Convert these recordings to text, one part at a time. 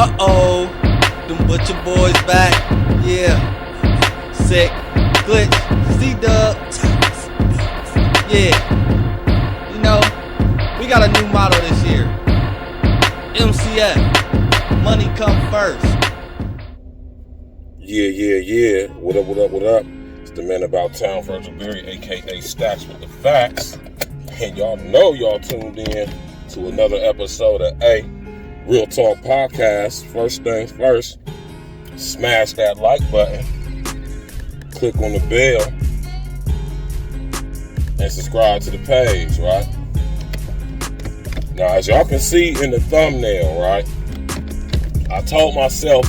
Uh-oh, them butcher boys back. Yeah, sick, glitch, C-dub. Yeah, you know, we got a new motto this year. MCF, money come first. Yeah. What up? It's the man about town, Virgil Berry, aka Stacks with the Facts. And y'all know y'all tuned in to another episode of Real Talk Podcast. First things first, smash that like button, click on the bell, and subscribe to the page, right? Now, as y'all can see in the thumbnail, right, I told myself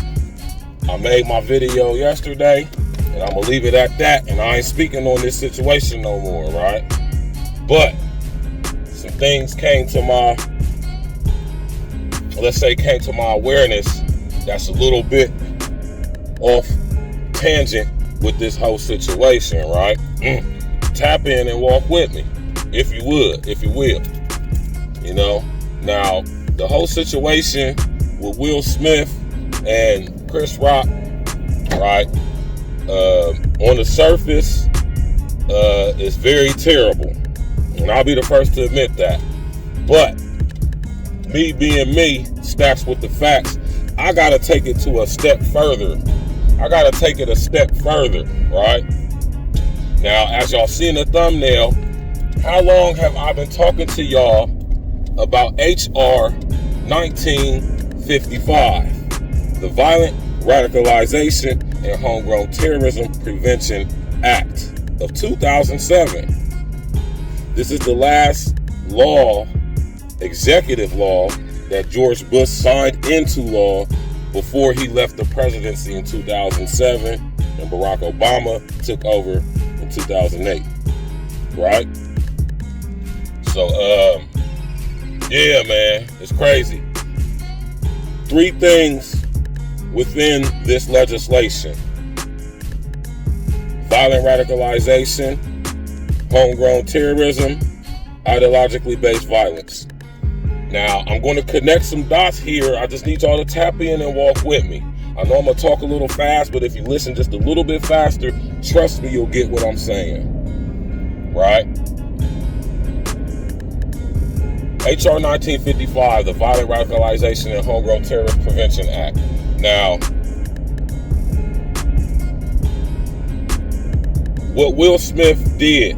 I made my video yesterday, and I'm going to leave it at that, and I ain't speaking on this situation no more, right? But some things came to my awareness that's a little bit off tangent with this whole situation, right? Tap in and walk with me, if you will. You know, now the whole situation with Will Smith and Chris Rock, right? On the surface, is very terrible, and I'll be the first to admit that. But me being me, Stacks with the Facts, I gotta take it to a step further. Right? Now, as y'all see in the thumbnail, how long have I been talking to y'all about HR 1955, the Violent Radicalization and Homegrown Terrorism Prevention Act of 2007. This is the last law, executive law, that George Bush signed into law before he left the presidency in 2007 and Barack Obama took over in 2008, right? So, yeah, man, it's crazy. 3 things within this legislation: violent radicalization, homegrown terrorism, ideologically based violence. Now, I'm going to connect some dots here. I just need y'all to tap in and walk with me. I know I'm going to talk a little fast, but if you listen just a little bit faster, trust me, you'll get what I'm saying. Right? HR 1955, the Violent Radicalization and Homegrown Terrorist Prevention Act. Now, what Will Smith did,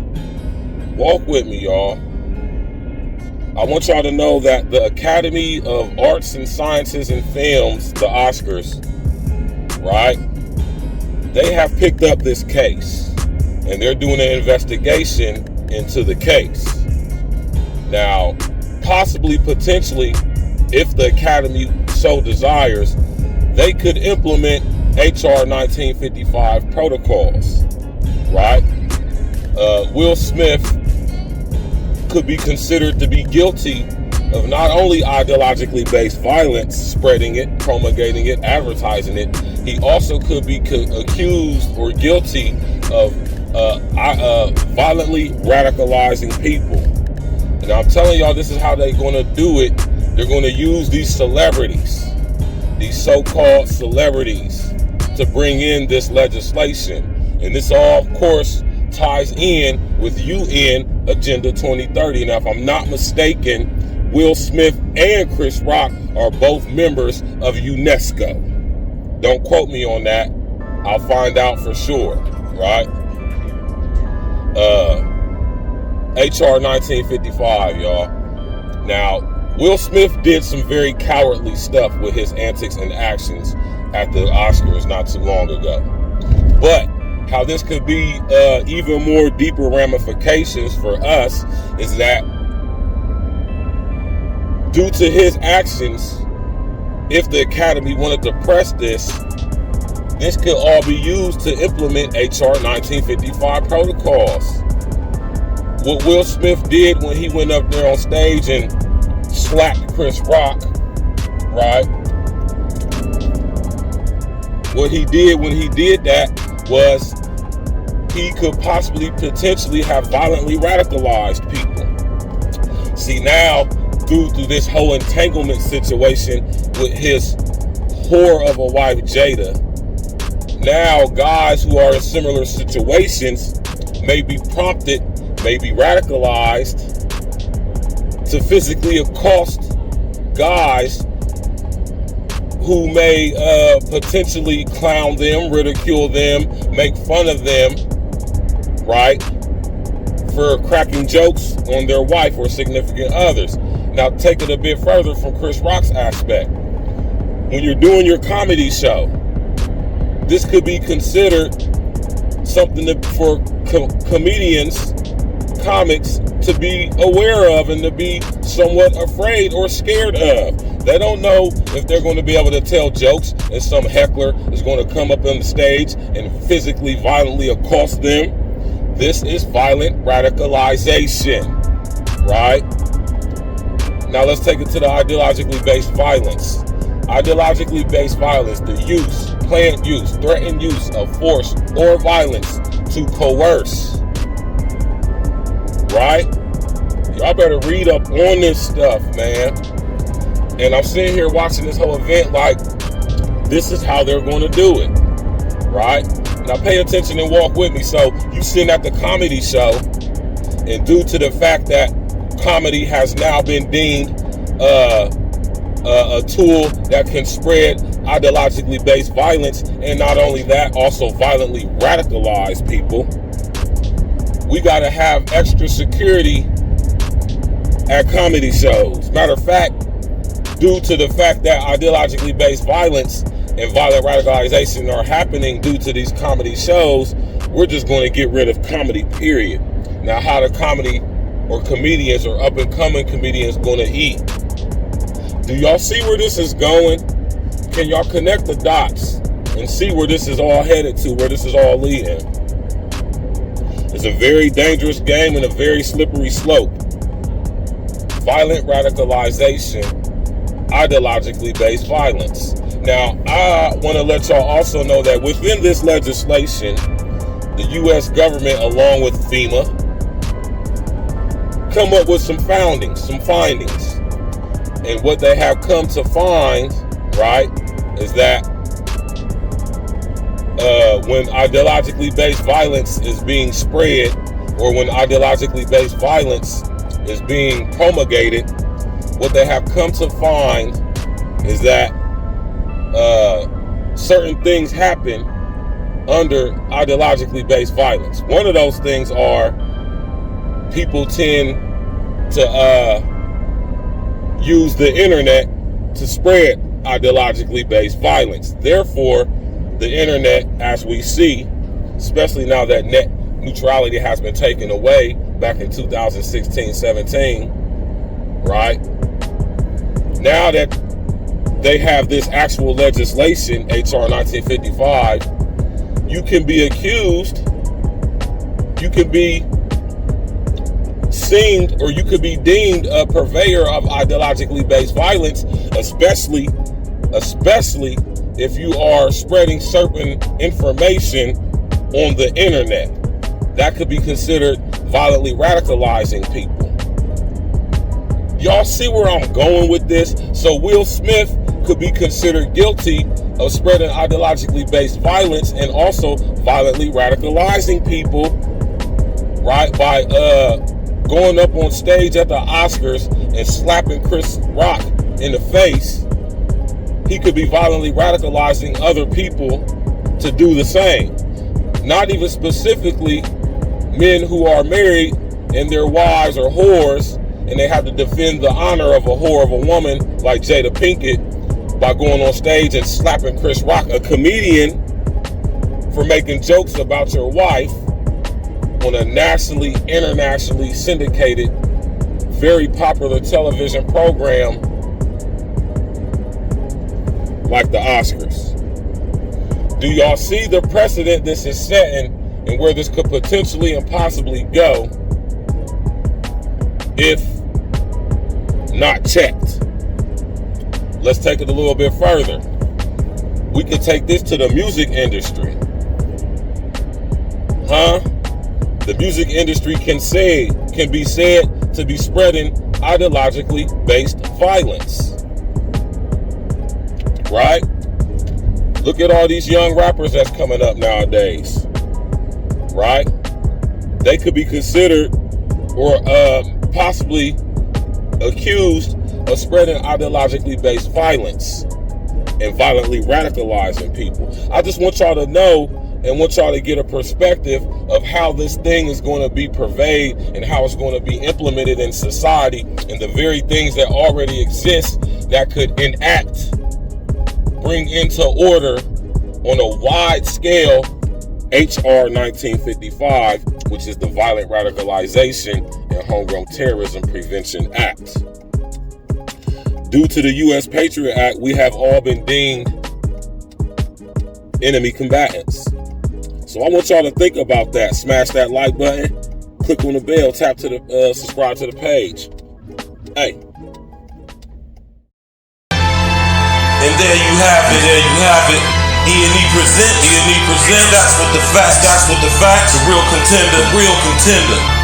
walk with me, y'all. I want y'all to know that the Academy of Arts and Sciences and Films, the Oscars, right, they have picked up this case, and they're doing an investigation into the case. Now, potentially, if the Academy so desires, they could implement HR 1955 protocols, right? Will Smith could be considered to be guilty of not only ideologically based violence, spreading it, promulgating it, advertising it, he also could be accused or guilty of violently radicalizing people. And I'm telling y'all, this is how they're going to do it. They're going to use these celebrities, these so-called celebrities, to bring in this legislation. And this all, of course, ties in with UN Agenda 2030. Now, if I'm not mistaken, Will Smith and Chris Rock are both members of UNESCO. Don't quote me on that. I'll find out for sure, right? HR 1955, y'all. Now, Will Smith did some very cowardly stuff with his antics and actions at the Oscars not too long ago. But how this could be even more deeper ramifications for us is that due to his actions, if the Academy wanted to press this could all be used to implement HR 1955 protocols. What Will Smith did when he went up there on stage and slapped Chris Rock, right? What he did when he did that was he could potentially have violently radicalized people. See, now through this whole entanglement situation with his whore of a wife, Jada. Now, guys who are in similar situations may be prompted, may be radicalized to physically accost guys who may potentially clown them, ridicule them, make fun of them, right, for cracking jokes on their wife or significant others. Now, take it a bit further from Chris Rock's aspect. When you're doing your comedy show, this could be considered something for comedians, comics, to be aware of and to be somewhat afraid or scared of. They don't know if they're going to be able to tell jokes and some heckler is going to come up on the stage and physically, violently accost them. This is violent radicalization, right? Now let's take it to the ideologically based violence. Ideologically based violence, the use, planned use, threatened use of force or violence to coerce, right? Y'all better read up on this stuff, man. And I'm sitting here watching this whole event like, this is how they're going to do it, right? Now pay attention and walk with me. So you sitting at the comedy show, and due to the fact that comedy has now been deemed a tool that can spread ideologically based violence, and not only that, also violently radicalize people, we got to have extra security at comedy shows. Matter of fact, due to the fact that ideologically based violence and violent radicalization are happening due to these comedy shows, we're just going to get rid of comedy, period. Now, how the comedy or comedians or up and coming comedians going to eat? Do y'all see where this is going? Can y'all connect the dots and see where this is all headed to, where this is all leading? It's a very dangerous game and a very slippery slope. Violent radicalization, ideologically based violence. Now, I want to let y'all also know that within this legislation, the U.S. government, along with FEMA, come up with some findings. And what they have come to find, right, is that when ideologically based violence is being spread, or when ideologically based violence is being promulgated, what they have come to find is that certain things happen under ideologically based violence. One of those things are people tend to use the internet to spread ideologically based violence. Therefore, the internet, as we see, especially now that net neutrality has been taken away back in 2016-17, right? Now that they have this actual legislation, HR 1955, you can be accused, you can be seen, or you could be deemed a purveyor of ideologically based violence, especially if you are spreading certain information on the internet. That could be considered violently radicalizing people. Y'all see where I'm going with this? So Will Smith could be considered guilty of spreading ideologically based violence and also violently radicalizing people, right, by going up on stage at the Oscars and slapping Chris Rock in the face. He could be violently radicalizing other people to do the same. Not even specifically men who are married and their wives are whores, and they have to defend the honor of a whore of a woman like Jada Pinkett by going on stage and slapping Chris Rock, a comedian, for making jokes about your wife on a nationally, internationally syndicated, very popular television program like the Oscars. Do y'all see the precedent this is setting and where this could potentially and possibly go if not checked? Let's take it a little bit further. We could take this to the music industry. The music industry can be said to be spreading ideologically based violence. Right? Look at all these young rappers that's coming up nowadays, right? They could be considered or possibly accused of spreading ideologically based violence and violently radicalizing people. I just want y'all to know and want y'all to get a perspective of how this thing is going to be purveyed and how it's going to be implemented in society, and the very things that already exist that could bring into order on a wide scale HR 1955, which is the Violent Radicalization and Homegrown Terrorism Prevention Act. Due to the U.S. Patriot Act, we have all been deemed enemy combatants. So I want y'all to think about that. Smash that like button, click on the bell, tap to the subscribe to the page. Hey. And there you have it. E&E present. That's what the facts. The real contender.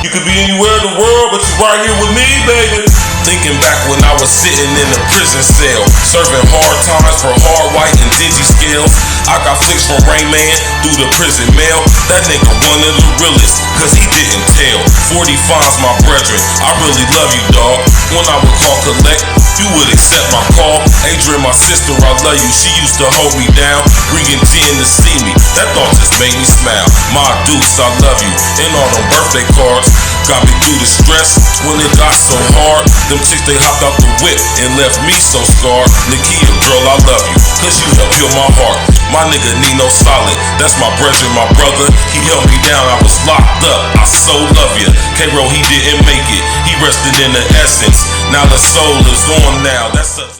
You could be anywhere in the world, but you're right here with me, baby. Thinking back when I was sitting in a prison cell, serving hard times for hard white and dingy scales. I got flicks from Rain Man through the prison mail. That nigga one of the realest, cause he didn't tell. 45's my brethren, I really love you, dog. When I would call collect, you would accept my call. Adrian, my sister, I love you. She used to hold me down, bringing gin to see me. That thought just made me smile. My deuce, I love you. And all them birthday cards got me through the stress when it got so hard. Them chicks, they hopped out the whip and left me so scarred. Nakia, girl, I love you, cause you helped heal my heart. My nigga Nino Solid, that's my brethren, my brother. He held me down, I was locked up. I so love you. K-Ro, he didn't make it. He rested in the essence. Now the soul is on now. That's such